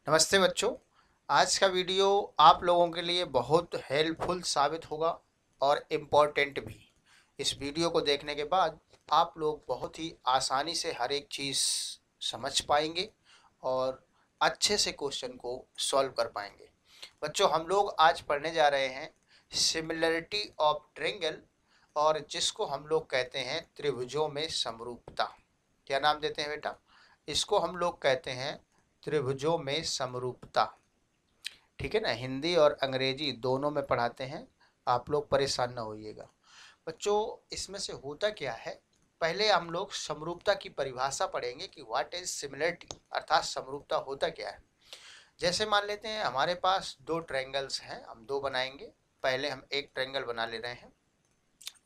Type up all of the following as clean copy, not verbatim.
नमस्ते बच्चों। आज का वीडियो आप लोगों के लिए बहुत हेल्पफुल साबित होगा और इम्पोर्टेंट भी। इस वीडियो को देखने के बाद आप लोग बहुत ही आसानी से हर एक चीज़ समझ पाएंगे और अच्छे से क्वेश्चन को सॉल्व कर पाएंगे। बच्चों, हम लोग आज पढ़ने जा रहे हैं सिमिलरिटी ऑफ ट्रायंगल, और जिसको हम लोग कहते हैं त्रिभुजों में समरूपता। क्या नाम देते हैं बेटा? इसको हम लोग कहते हैं त्रिभुजों में समरूपता। ठीक है ना, हिंदी और अंग्रेजी दोनों में पढ़ाते हैं, आप लोग परेशान ना होइएगा। बच्चों, इसमें से होता क्या है, पहले हम लोग समरूपता की परिभाषा पढ़ेंगे कि व्हाट इज सिमिलरिटी, अर्थात समरूपता होता क्या है। जैसे मान लेते हैं हमारे पास दो ट्रायंगल्स हैं, हम दो बनाएंगे। पहले हम एक ट्रायंगल बना ले रहे हैं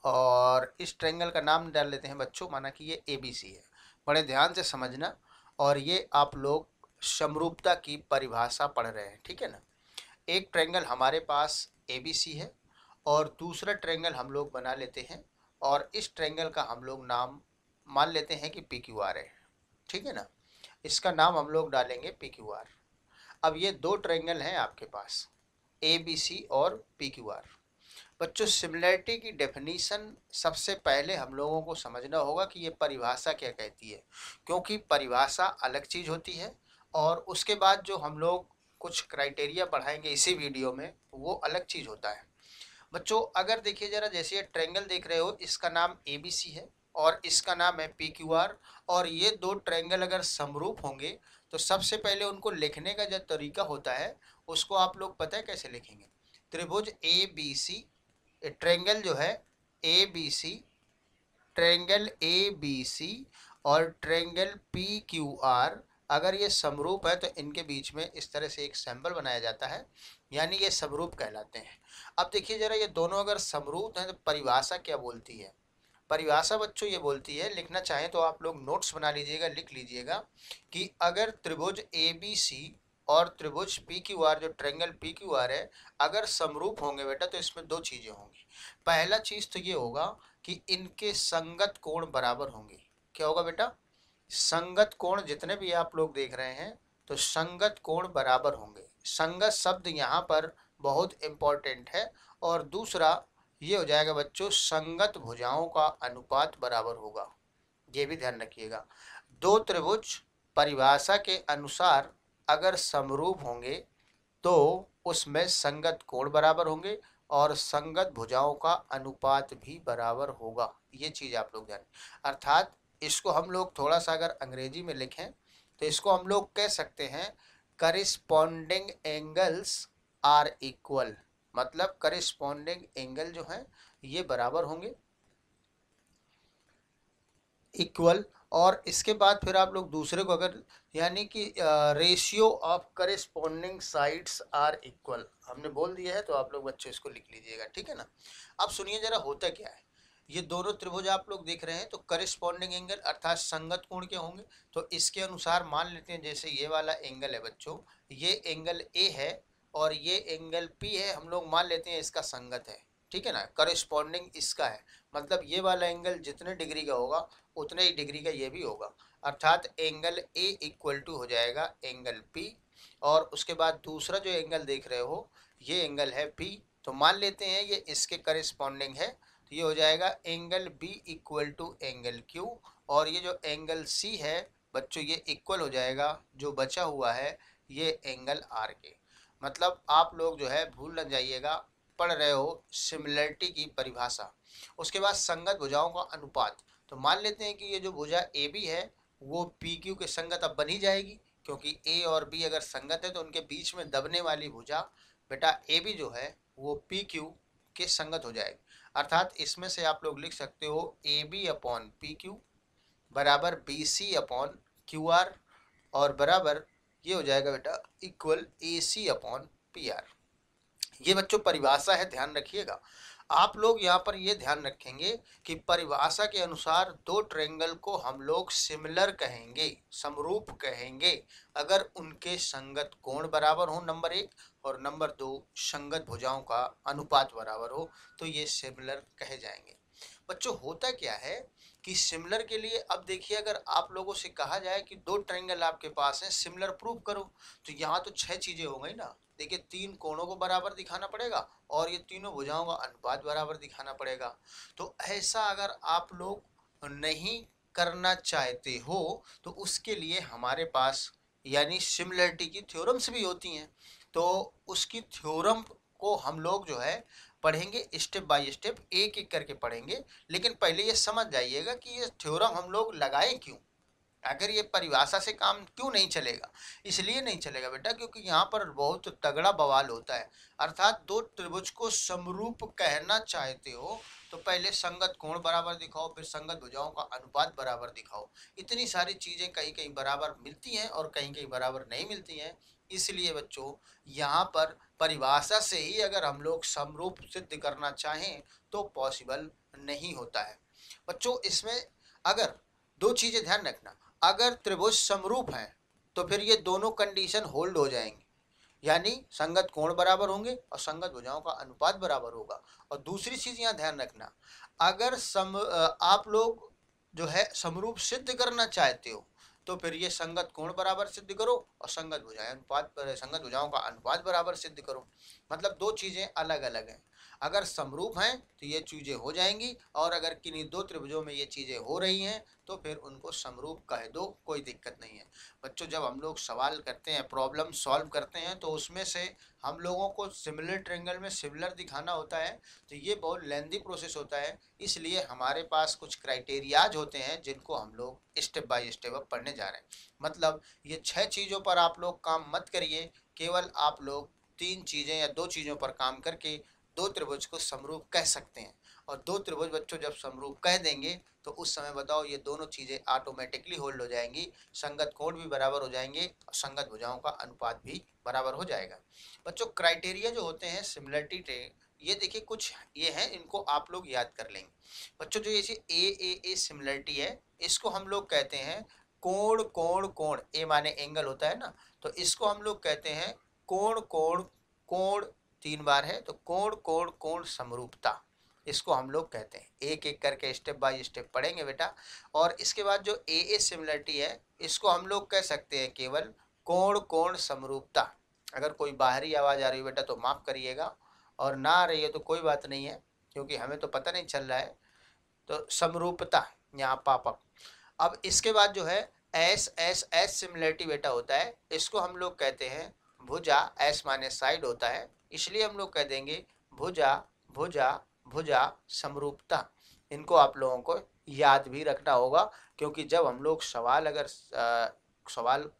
और इस ट्रायंगल का नाम डाल लेते हैं बच्चों, माना कि ये ABC है। बड़े ध्यान से समझना, और ये आप लोग समरूपता की परिभाषा पढ़ रहे हैं, ठीक है ना। एक ट्रायंगल हमारे पास ABC है और दूसरा ट्रायंगल हम लोग बना लेते हैं, और इस ट्रायंगल का हम लोग नाम मान लेते हैं कि PQR है। ठीक है ना, इसका नाम हम लोग डालेंगे PQR। अब ये दो ट्रायंगल हैं आपके पास, ABC और PQR। बच्चों, सिमिलरिटी की डेफिनीशन सबसे पहले हम लोगों को समझना होगा कि ये परिभाषा क्या कहती है, क्योंकि परिभाषा अलग चीज़ होती है और उसके बाद जो हम लोग कुछ क्राइटेरिया पढ़ाएंगे इसी वीडियो में, वो अलग चीज़ होता है। बच्चों, अगर देखिए जरा, जैसे ये ट्रायंगल देख रहे हो, इसका नाम ABC है और इसका नाम है PQR, और ये दो ट्रायंगल अगर समरूप होंगे तो सबसे पहले उनको लिखने का जो तरीका होता है उसको आप लोग पता है कैसे लिखेंगे? त्रिभुज ABC, ट्रायंगल जो है ABC, ट्रायंगल ABC और ट्रायंगल PQR अगर ये समरूप है तो इनके बीच में इस तरह से एक सिंबल बनाया जाता है, यानी ये समरूप कहलाते हैं। अब देखिए जरा, ये दोनों अगर समरूप हैं तो परिभाषा क्या बोलती है? परिभाषा बच्चों ये बोलती है, लिखना चाहें तो आप लोग नोट्स बना लीजिएगा, लिख लीजिएगा कि अगर त्रिभुज ABC और त्रिभुज PQR, जो ट्रायंगल PQR है, अगर समरूप होंगे बेटा तो इसमें दो चीज़ें होंगी। पहला चीज़ तो ये होगा कि इनके संगत कोण बराबर होंगे। क्या होगा बेटा? संगत कोण जितने भी आप लोग देख रहे हैं तो संगत कोण बराबर होंगे। संगत शब्द यहाँ पर बहुत इम्पोर्टेंट है। और दूसरा ये हो जाएगा बच्चों, संगत भुजाओं का अनुपात बराबर होगा। ये भी ध्यान रखिएगा। दो त्रिभुज परिभाषा के अनुसार अगर समरूप होंगे तो उसमें संगत कोण बराबर होंगे और संगत भुजाओं का अनुपात भी बराबर होगा। ये चीज़ आप लोग जानें। अर्थात इसको हम लोग थोड़ा सा अगर अंग्रेजी में लिखें तो इसको हम लोग कह सकते हैं करिस्पॉन्डिंग एंगल्स आर इक्वल। मतलब करिस्पॉन्डिंग एंगल जो हैं ये बराबर होंगे, इक्वल। और इसके बाद फिर आप लोग दूसरे को अगर, यानी कि ratio of corresponding sides are equal हमने बोल दिया है, तो आप लोग बच्चे इसको लिख लीजिएगा, ठीक है ना। अब सुनिए जरा, होता क्या है, ये दोनों त्रिभुज आप लोग देख रहे हैं तो करेस्पॉन्डिंग एंगल अर्थात संगत कोण क्या होंगे, तो इसके अनुसार मान लेते हैं जैसे ये वाला एंगल है बच्चों, ये एंगल A है और ये एंगल P है, हम लोग मान लेते हैं इसका संगत है। ठीक है ना, करेस्पॉन्डिंग इसका है, मतलब ये वाला एंगल जितने डिग्री का होगा उतने ही डिग्री का ये भी होगा। अर्थात एंगल A इक्वल टू हो जाएगा एंगल P, और उसके बाद दूसरा जो एंगल देख रहे हो ये एंगल है P, तो मान लेते हैं ये इसके करेस्पॉन्डिंग है, तो ये हो जाएगा angle B equal to angle Q, और ये जो एंगल C है बच्चों ये इक्वल हो जाएगा जो बचा हुआ है ये एंगल R के। मतलब आप लोग जो है भूल न जाइएगा, पढ़ रहे हो सिमिलरिटी की परिभाषा। उसके बाद संगत भुजाओं का अनुपात, तो मान लेते हैं कि ये जो भुजा AB है वो PQ के संगत अब बन ही जाएगी, क्योंकि A और B अगर संगत है तो उनके बीच में दबने वाली भुजा बेटा AB जो है वो PQ के संगत हो जाएगी। अर्थात इसमें से आप लोग लिख सकते हो AB अपॉन PQ बराबर BC अपॉन QR, और बराबर ये हो जाएगा बेटा इक्वल AC अपॉन PR। ये बच्चों परिभाषा है, ध्यान रखिएगा। आप लोग यहाँ पर ये ध्यान रखेंगे कि परिभाषा के अनुसार दो ट्रायंगल को हम लोग सिमिलर कहेंगे, समरूप कहेंगे, अगर उनके संगत कोण बराबर हो नंबर एक, और नंबर दो संगत भुजाओं का अनुपात बराबर हो, तो ये सिमिलर कहे जाएंगे। बच्चों, होता क्या है कि सिमिलर के लिए अब देखिए, अगर आप लोगों से कहा जाए कि दो ट्रायंगल आपके पास हैं, सिमिलर प्रूव करो, तो यहाँ तो 6 चीजें हो गई ना। देखिए 3 कोणों को बराबर दिखाना पड़ेगा और ये तीनों भुजाओं का अनुपात बराबर दिखाना पड़ेगा। तो ऐसा अगर आप लोग नहीं करना चाहते हो तो उसके लिए हमारे पास यानी सिमिलरिटी की थ्योरम्स भी होती हैं। तो उसकी थ्योरम को हम लोग जो है पढ़ेंगे, स्टेप बाय स्टेप एक एक करके पढ़ेंगे। लेकिन पहले ये समझ जाइएगा कि ये थ्योरम हम लोग लगाएं क्यों। अगर ये परिभाषा से काम क्यों नहीं चलेगा, इसलिए नहीं चलेगा बेटा क्योंकि यहाँ पर बहुत तगड़ा बवाल होता है। अर्थात दो त्रिभुज को समरूप कहना चाहते हो तो पहले संगत कोण बराबर दिखाओ, फिर संगत भुजाओं का अनुपात बराबर दिखाओ। इतनी सारी चीजें कहीं कहीं बराबर मिलती हैं और कहीं कहीं बराबर नहीं मिलती हैं। इसलिए बच्चों यहाँ पर परिभाषा से ही अगर हम लोग समरूप सिद्ध करना चाहें तो पॉसिबल नहीं होता है। बच्चों इसमें अगर दो चीजें ध्यान रखना, अगर त्रिभुज समरूप हैं तो फिर ये दोनों कंडीशन होल्ड हो जाएंगे, यानी संगत कोण बराबर होंगे और संगत भुजाओं का अनुपात बराबर होगा। और दूसरी चीज यहाँ ध्यान रखना, अगर आप लोग जो है समरूप सिद्ध करना चाहते हो तो फिर ये संगत कोण बराबर सिद्ध करो और संगत भुजाओं का अनुपात बराबर सिद्ध करो। मतलब दो चीजें अलग अलग हैं। अगर समरूप हैं तो ये चीजें हो जाएंगी और अगर किन्हीं दो त्रिभुजों में ये चीजें हो रही हैं तो फिर उनको समरूप कह दो, कोई दिक्कत नहीं है। बच्चों जब हम लोग सवाल करते हैं, प्रॉब्लम सॉल्व करते हैं, तो उसमें से हम लोगों को सिमिलर ट्रायंगल में सिमिलर दिखाना होता है, तो ये बहुत लेंदी प्रोसेस होता है। इसलिए हमारे पास कुछ क्राइटेरियाज होते हैं जिनको हम लोग स्टेप बाय स्टेप अब पढ़ने जा रहे हैं। मतलब ये 6 चीज़ों पर आप लोग काम मत करिए, केवल आप लोग 3 चीज़ें या 2 चीज़ों पर काम करके दो त्रिभुज को समरूप कह सकते हैं। और दो त्रिभुज बच्चों जब समरूप कह देंगे तो उस समय बताओ ये दोनों चीज़ें ऑटोमेटिकली होल्ड हो जाएंगी, संगत कोण भी बराबर हो जाएंगे और संगत भुजाओं का अनुपात भी बराबर हो जाएगा। बच्चों क्राइटेरिया जो होते हैं सिमिलरिटी के, ये देखिए कुछ ये हैं, इनको आप लोग याद कर लेंगे। बच्चों जो ये ए सिमिलरिटी है, इसको हम लोग कहते हैं कोण कोण कोण। ए माने एंगल होता है ना, तो इसको हम लोग कहते हैं कोण कोण कोण। 3 बार है तो कोण कोण कोण समरूपता, इसको हम लोग कहते हैं। एक एक करके स्टेप बाय स्टेप पढ़ेंगे बेटा। और इसके बाद जो ए सिमिलरिटी है, इसको हम लोग कह सकते हैं केवल कोण कोण समरूपता। अगर कोई बाहरी आवाज़ आ रही है बेटा तो माफ़ करिएगा, और ना आ रही है तो कोई बात नहीं है क्योंकि हमें तो पता नहीं चल रहा है। तो समरूपता यहाँ पापक। अब इसके बाद जो है एस सिमिलरिटी बेटा होता है, इसको हम लोग कहते हैं भुजा। एस माने साइड होता है, इसलिए हम लोग कह देंगे भुजा भुजा भुजा समरूपता। इनको आप लोगों को याद भी रखना होगा क्योंकि जब हम लोग सवाल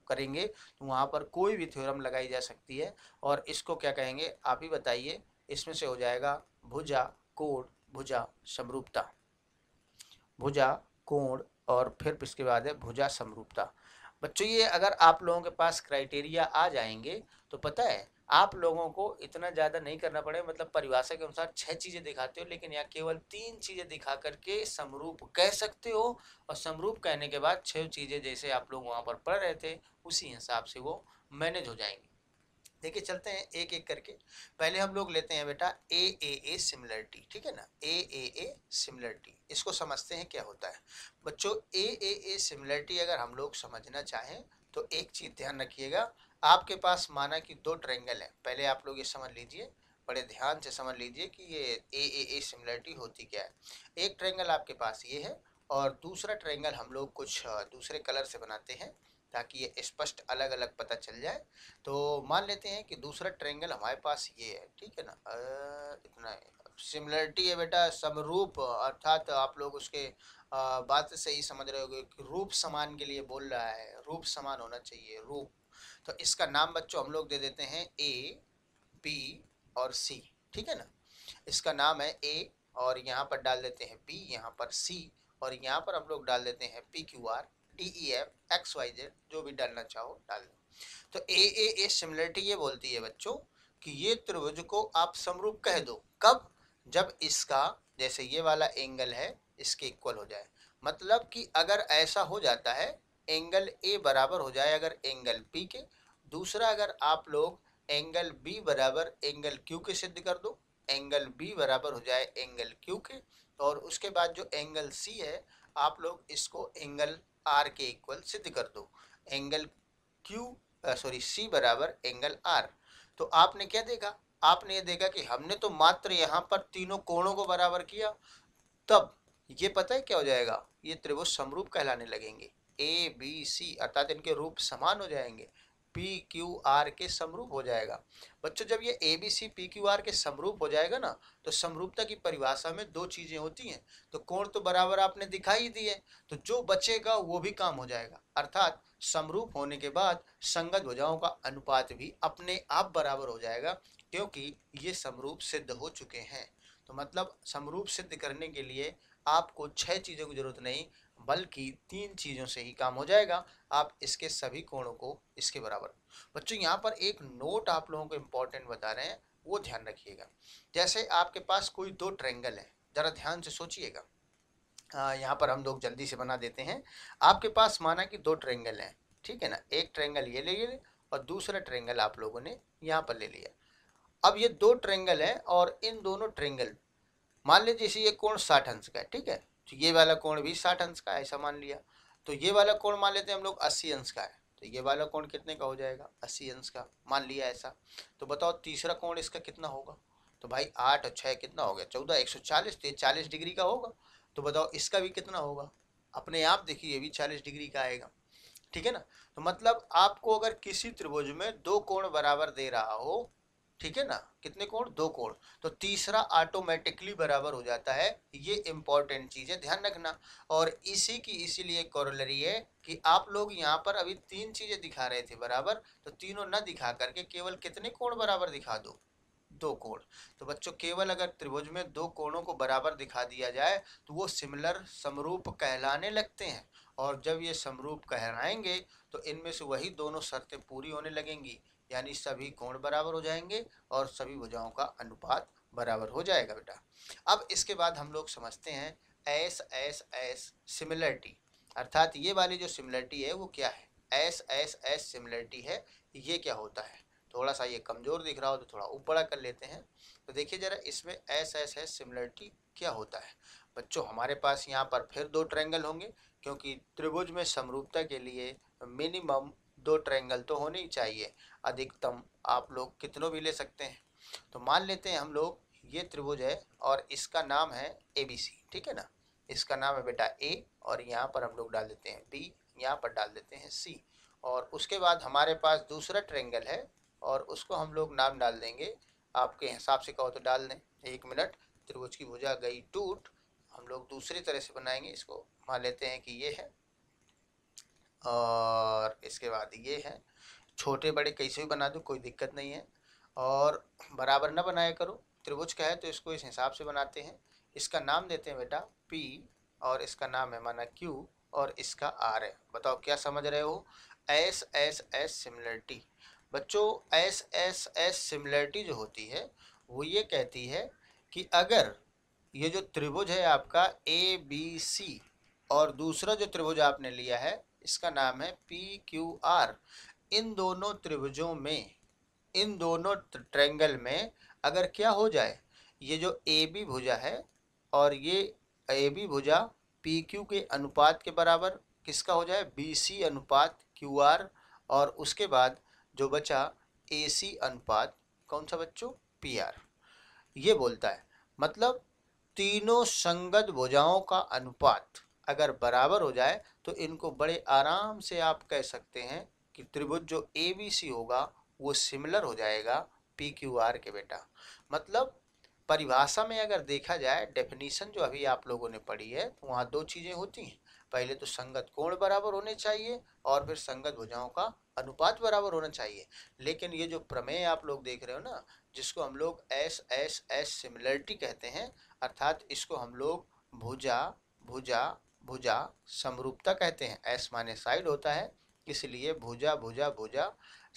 करेंगे तो वहाँ पर कोई भी थ्योरम लगाई जा सकती है। और इसको क्या कहेंगे आप ही बताइए। इसमें से हो जाएगा भुजा कोण भुजा समरूपता, भुजा कोण और फिर इसके बाद है भुजा समरूपता। बच्चों ये अगर आप लोगों के पास क्राइटेरिया आ जाएंगे तो पता है आप लोगों को इतना ज़्यादा नहीं करना पड़ेगा। मतलब परिभाषा के अनुसार 6 चीज़ें दिखाते हो, लेकिन यहाँ केवल 3 चीज़ें दिखा करके समरूप कह सकते हो। और समरूप कहने के बाद 6 चीज़ें जैसे आप लोग वहाँ पर पढ़ रहे थे उसी हिसाब से वो मैनेज हो जाएंगी। देखिए चलते हैं एक एक करके। पहले हम लोग लेते हैं बेटा ए सिमिलरिटी, ठीक है ना। ए सिमिलरिटी, इसको समझते हैं क्या होता है। बच्चों ए सिमिलरिटी अगर हम लोग समझना चाहें तो एक चीज़ ध्यान रखिएगा। आपके पास माना कि दो ट्रायंगल है, पहले आप लोग ये समझ लीजिए, बड़े ध्यान से समझ लीजिए कि ये ए सिमिलरिटी होती क्या है। एक ट्रायंगल आपके पास ये है और दूसरा ट्रायंगल हम लोग कुछ दूसरे कलर से बनाते हैं ताकि ये स्पष्ट अलग अलग पता चल जाए। तो मान लेते हैं कि दूसरा ट्रायंगल हमारे पास ये है, ठीक है ना। इतना सिमिलरिटी है बेटा समरूप, अर्थात आप लोग उसके बात से ही समझ रहे होगे कि रूप समान के लिए बोल रहा है, रूप समान होना चाहिए रूप। तो इसका नाम बच्चों हम लोग दे देते हैं ए बी और सी, ठीक है ना। इसका नाम है ए और यहाँ पर डाल देते हैं बी, यहाँ पर सी और यहाँ पर हम लोग डाल देते हैं P Q R D E F X Y Z, जो भी डालना चाहो डाल दो। तो ए सिमिलरिटी ये बोलती है बच्चों कि ये त्रिभुज को आप समरूप कह दो। कब? जब इसका जैसे ये वाला एंगल है इसके इक्वल हो जाए। मतलब कि अगर ऐसा हो जाता है एंगल ए बराबर हो जाए अगर एंगल पी के, दूसरा अगर आप लोग एंगल बी बराबर एंगल क्यू के सिद्ध कर दो, एंगल बी बराबर हो जाए एंगल क्यू के, और उसके बाद जो एंगल सी है आप लोग इसको एंगल आर के इक्वल सिद्ध कर दो। एंगल सी बराबर एंगल आर। तो आपने क्या देखा, आपने ये देखा कि हमने तो मात्र यहाँ पर तीनों कोणों को बराबर किया, तब ये पता है क्या हो जाएगा, ये त्रिभुज समरूप कहलाने लगेंगे। ए बी सी अर्थात इनके रूप समान हो जाएंगे, पी क्यू आर के समरूप हो जाएगा। बच्चों जब ये A B C P Q R के समरूप हो जाएगा ना, तो समरूपता की परिभाषा में दो चीजें होती हैं। तो कोण तो बराबर आपने दिखाई दी है, तो जो बचेगा वो भी काम हो जाएगा। अर्थात समरूप होने के बाद संगत भुजाओं का अनुपात भी अपने आप बराबर हो जाएगा, क्योंकि ये समरूप सिद्ध हो चुके हैं। तो मतलब समरूप सिद्ध करने के लिए आपको 6 चीज़ों की जरूरत नहीं, बल्कि 3 चीज़ों से ही काम हो जाएगा। आप इसके सभी कोणों को इसके बराबर। बच्चों यहाँ पर एक नोट आप लोगों को इम्पोर्टेंट बता रहे हैं, वो ध्यान रखिएगा। जैसे आपके पास कोई दो ट्रायंगल है, जरा ध्यान से सोचिएगा। यहाँ पर हम लोग जल्दी से बना देते हैं। आपके पास माना कि दो ट्रायंगल हैं, ठीक है ना। एक ट्रायंगल ये ले लिए और दूसरा ट्रायंगल आप लोगों ने यहाँ पर ले लिया। अब ये दो ट्रायंगल है और इन दोनों ट्रायंगल, मान लीजिए इसी ये कोण 60 अंश का है, ठीक है। तो ये वाला कोण भी 60 अंश का है, ऐसा मान लिया। तो ये वाला कोण मान लेते हैं हम लोग 80 अंश का है, तो ये वाला कोण कितने का हो जाएगा, 80 अंश का मान लिया ऐसा। तो बताओ तीसरा कोण इसका कितना होगा। तो भाई 8 और 6 कितना हो गया, 14, 140, तो ये 40 डिग्री का होगा। तो बताओ इसका भी कितना होगा, अपने आप देखिए ये भी 40 डिग्री का आएगा, ठीक है ना। तो मतलब आपको अगर किसी त्रिभुज में दो कोण बराबर दे रहा हो, ठीक है ना, कितने कोण, दो कोण, तो तीसरा ऑटोमेटिकली बराबर हो जाता है। ये इंपॉर्टेंट चीज है, ध्यान रखना। और इसी की इसीलिए कोरोलरी है कि आप लोग यहाँ पर अभी 3 चीजें दिखा रहे थे बराबर, तो तीनों न दिखा करके केवल कितने कोण बराबर दिखा दो, दो कोण। तो बच्चों केवल अगर त्रिभुज में दो कोणों को बराबर दिखा दिया जाए तो वो सिमिलर समरूप कहलाने लगते हैं। और जब ये समरूप कहलाएंगे तो इनमें से वही दोनों शर्तें पूरी होने लगेंगी, यानी सभी कोण बराबर हो जाएंगे और सभी भुजाओं का अनुपात बराबर हो जाएगा बेटा। अब इसके बाद हम लोग समझते हैं एस एस एस सिमिलरिटी, अर्थात ये वाली जो सिमिलरिटी है वो क्या है। एस एस एस सिमिलरिटी है, ये क्या होता है। थोड़ा सा ये कमजोर दिख रहा हो तो थोड़ा ऊपर कर लेते हैं। तो देखिए जरा इसमें एस एस एस सिमिलरिटी क्या होता है। बच्चों हमारे पास यहाँ पर फिर दो ट्रायंगल होंगे, क्योंकि त्रिभुज में समरूपता के लिए मिनिमम दो ट्रायंगल तो होने ही चाहिए, अधिकतम आप लोग कितनों भी ले सकते हैं। तो मान लेते हैं हम लोग ये त्रिभुज है और इसका नाम है ABC, ठीक है ना। इसका नाम है बेटा A और यहाँ पर हम लोग डाल देते हैं B, यहाँ पर डाल देते हैं C। और उसके बाद हमारे पास दूसरा ट्रायंगल है और उसको हम लोग नाम डाल देंगे, आपके हिसाब से कहो तो डाल दें। 1 मिनट, त्रिभुज की भुजा गई टूट, हम लोग दूसरी तरह से बनाएंगे इसको। मान लेते हैं कि ये है और इसके बाद ये है। छोटे बड़े कैसे भी बना दो, कोई दिक्कत नहीं है। और बराबर ना बनाया करो, त्रिभुज का है तो इसको इस हिसाब से बनाते हैं। इसका नाम देते हैं बेटा P और इसका नाम है माना Q और इसका R है। बताओ क्या समझ रहे हो, एस एस एस सिमिलरिटी। बच्चों एस एस एस सिमिलरिटी जो होती है वो ये कहती है कि अगर ये जो त्रिभुज है आपका ABC और दूसरा जो त्रिभुज आपने लिया है इसका नाम है PQR, इन दोनों त्रिभुजों में, इन दोनों ट्रायंगल में अगर क्या हो जाए, ये जो AB भुजा है और ये AB भुजा PQ के अनुपात के बराबर किसका हो जाए, BC अनुपात QR, और उसके बाद जो बचा AC अनुपात कौन सा बच्चों, PR। ये बोलता है मतलब तीनों संगत भुजाओं का अनुपात अगर बराबर हो जाए तो इनको बड़े आराम से आप कह सकते हैं कि त्रिभुज जो ABC होगा वो सिमिलर हो जाएगा PQR के बेटा। मतलब परिभाषा में अगर देखा जाए, डेफिनीशन जो अभी आप लोगों ने पढ़ी है, तो वहाँ दो चीज़ें होती हैं। पहले तो संगत कोण बराबर होने चाहिए और फिर संगत भुजाओं का अनुपात बराबर होना चाहिए। लेकिन ये जो प्रमेय आप लोग देख रहे हो ना, जिसको हम लोग एस एस एस सिमिलरिटी कहते हैं, अर्थात इसको हम लोग भुजा भुजा भुजा समरूपता कहते हैं। एस माने साइड होता है, इसलिए भुजा भुजा भुजा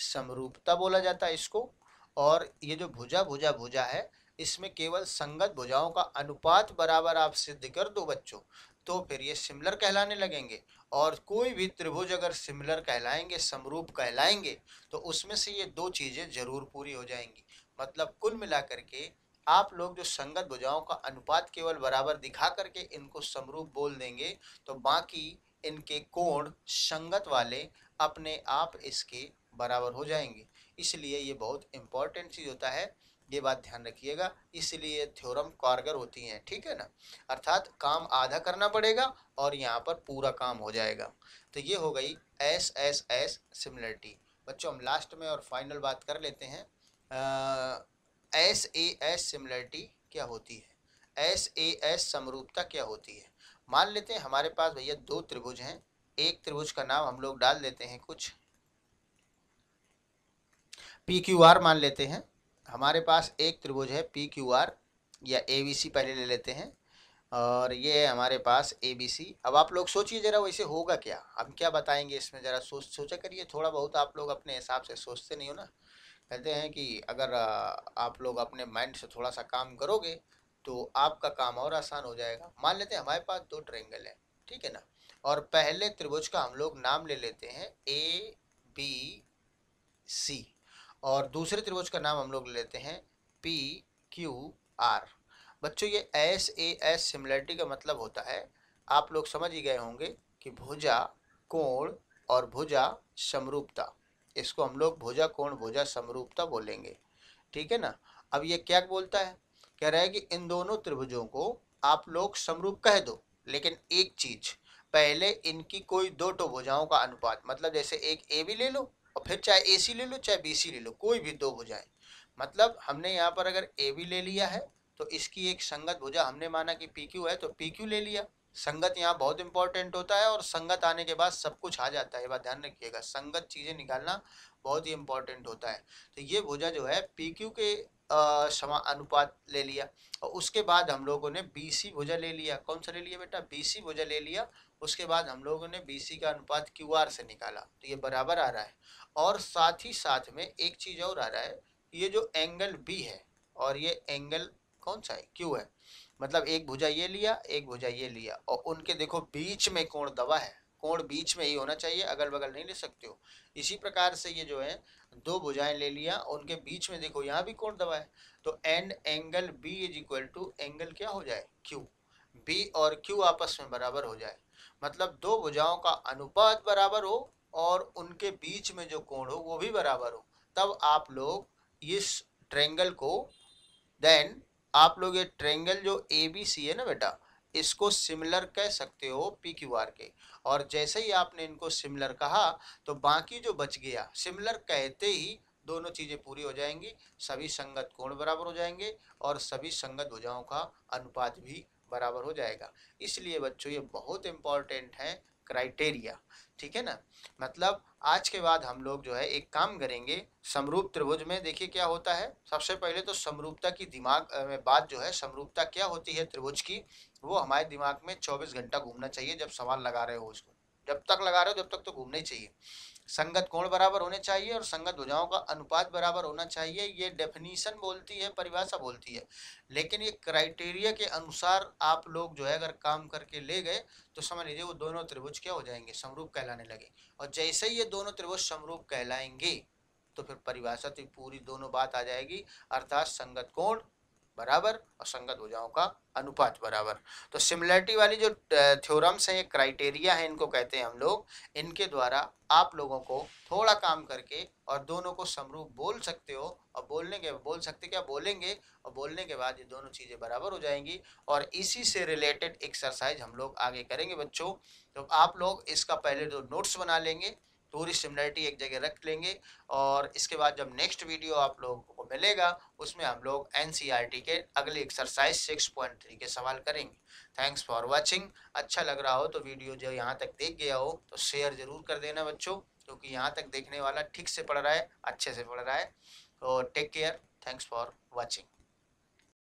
समरूपता बोला जाता है इसको। और ये जो भुजा भुजा भुजा है, इसमें केवल संगत भुजाओं का अनुपात बराबर आप सिद्ध कर दो बच्चों, तो फिर ये सिमिलर कहलाने लगेंगे। और कोई भी त्रिभुज अगर सिमिलर कहलाएंगे, समरूप कहलाएंगे, तो उसमें से ये दो चीज़ें जरूर पूरी हो जाएंगी। मतलब कुल मिलाकर के आप लोग जो संगत भुजाओं का अनुपात केवल बराबर दिखा करके इनको समरूप बोल देंगे तो बाकी इनके कोण संगत वाले अपने आप इसके बराबर हो जाएंगे। इसलिए ये बहुत इंपॉर्टेंट चीज होता है, ये बात ध्यान रखिएगा। इसलिए थ्योरम कारगर होती हैं, ठीक है ना। अर्थात काम आधा करना पड़ेगा और यहाँ पर पूरा काम हो जाएगा। तो ये हो गई एस एस एस सिमिलरिटी। बच्चों हम लास्ट में और फाइनल बात कर लेते हैं, एस ए एस सिमिलरिटी क्या होती है, एस ए एस समरूपता क्या होती है। मान लेते हैं हमारे पास भैया दो त्रिभुज हैं, एक त्रिभुज का नाम हम लोग डाल देते हैं कुछ पी क्यू आर मान लेते हैं। हमारे पास एक त्रिभुज है पी क्यू आर या ए बी सी पहले ले लेते हैं, और ये है हमारे पास ए बी सी। अब आप लोग सोचिए जरा वैसे होगा क्या, हम क्या बताएंगे इसमें, जरा सोचा करिए थोड़ा बहुत। आप लोग अपने हिसाब से सोचते नहीं हो ना। कहते हैं कि अगर आप लोग अपने माइंड से थोड़ा सा काम करोगे तो आपका काम और आसान हो जाएगा। मान लेते हैं हमारे पास दो ट्रायंगल है, ठीक है ना, और पहले त्रिभुज का हम लोग नाम ले लेते हैं ए बी सी, और दूसरे त्रिभुज का नाम हम लोग लेते हैं पी क्यू आर। बच्चों ये एस ए एस सिमिलरिटी का मतलब होता है, आप लोग समझ ही गए होंगे कि भुजा कोण और भुजा समरूपता, इसको हम लोग भुजा कोण भुजा समरूपता बोलेंगे, ठीक है ना। अब ये क्या बोलता है, कह रहा है कि इन दोनों त्रिभुजों को आप लोग समरूप कह दो, लेकिन एक चीज, पहले इनकी कोई दो तो भुजाओं का अनुपात, मतलब जैसे एक ए बी ले लो और फिर चाहे ए सी ले लो चाहे बी सी ले लो, कोई भी दो भुजाएं। मतलब हमने यहाँ पर अगर ए बी ले लिया है तो इसकी एक संगत भुजा हमने माना कि पी क्यू है तो पी क्यू ले लिया। संगत यहाँ बहुत इंपॉर्टेंट होता है, और संगत आने के बाद सब कुछ आ जाता है, ये बात ध्यान रखिएगा। संगत चीजें निकालना बहुत ही इंपॉर्टेंट होता है। तो ये भुजा जो है पी क्यू के समा अनुपात ले लिया, और उसके बाद हम लोगों ने बी सी भुजा ले लिया। कौन सा ले लिया बेटा, बी सी भुजा ले लिया। उसके बाद हम लोगों ने बी सी का अनुपात क्यू आर से निकाला, तो ये बराबर आ रहा है। और साथ ही साथ में एक चीज और आ रहा है, ये जो एंगल बी है और ये एंगल कौन सा है, क्यू है, मतलब एक भुजा ये लिया एक भुजा ये लिया, और उनके देखो बीच में कोण दबा है, कोण बीच में ही होना चाहिए, अगल बगल नहीं ले सकते हो। इसी प्रकार से ये जो है दो भुजाएं ले लिया, उनके बीच में देखो यहाँ भी कोण दबा है, तो and angle B is equal to angle क्या हो जाए, क्यू। बी और क्यू आपस में बराबर हो जाए, मतलब दो भुजाओं का अनुपात बराबर हो और उनके बीच में जो कोण हो वो भी बराबर हो, तब आप लोग इस ट्रायंगल को, देन आप लोग ये ट्रायंगल जो ए बी सी है ना बेटा, इसको सिमिलर कह सकते हो पी क्यू आर के। और जैसे ही आपने इनको सिमिलर कहा तो बाकी जो बच गया, सिमिलर कहते ही दोनों चीजें पूरी हो जाएंगी, सभी संगत कोण बराबर हो जाएंगे और सभी संगत भुजाओं का अनुपात भी बराबर हो जाएगा। इसलिए बच्चों ये बहुत इंपॉर्टेंट है क्राइटेरिया, ठीक है ना। मतलब आज के बाद हम लोग जो है एक काम करेंगे, समरूप त्रिभुज में देखिए क्या होता है। सबसे पहले तो समरूपता की दिमाग में बात जो है, समरूपता क्या होती है त्रिभुज की, वो हमारे दिमाग में 24 घंटा घूमना चाहिए जब सवाल लगा रहे हो उसको। जब तक लगा रहे हो जब तक तो घूमना ही चाहिए। संगत कोण बराबर होने चाहिए और संगत भुजाओं का अनुपात बराबर होना चाहिए, ये डेफिनीशन बोलती है, परिभाषा बोलती है। लेकिन ये क्राइटेरिया के अनुसार आप लोग जो है अगर काम करके ले गए तो समझ लीजिए वो दोनों त्रिभुज क्या हो जाएंगे, समरूप कहलाने लगे। और जैसे ही ये दोनों त्रिभुज समरूप कहलाएंगे तो फिर परिभाषा तो पूरी दोनों बात आ जाएगी, अर्थात संगत कोण बराबर और संगत भुजाओं का अनुपात बराबर। तो सिमिलरिटी वाली जो थ्योरम्स हैं, ये क्राइटेरिया है, इनको कहते हैं हम लोग। इनके द्वारा आप लोगों को थोड़ा काम करके और दोनों को समरूप बोल सकते हो, और बोलने के बोल सकते क्या बोलेंगे, और बोलने के बाद ये दोनों चीज़ें बराबर हो जाएंगी। और इसी से रिलेटेड एक्सरसाइज हम लोग आगे करेंगे बच्चों। तो आप लोग इसका पहले तो नोट्स बना लेंगे, पूरी सिमिलरिटी एक जगह रख लेंगे, और इसके बाद जब नेक्स्ट वीडियो आप लोगों को मिलेगा उसमें हम लोग एनसीईआरटी के अगले एक्सरसाइज 6.3 के सवाल करेंगे। Thanks for watching. अच्छा लग रहा हो तो वीडियो जो यहाँ तक देख गया हो तो शेयर जरूर कर देना बच्चों, क्योंकि यहाँ तक देखने वाला ठीक से पढ़ रहा है, अच्छे से पढ़ रहा है। तो take care, thanks for watching.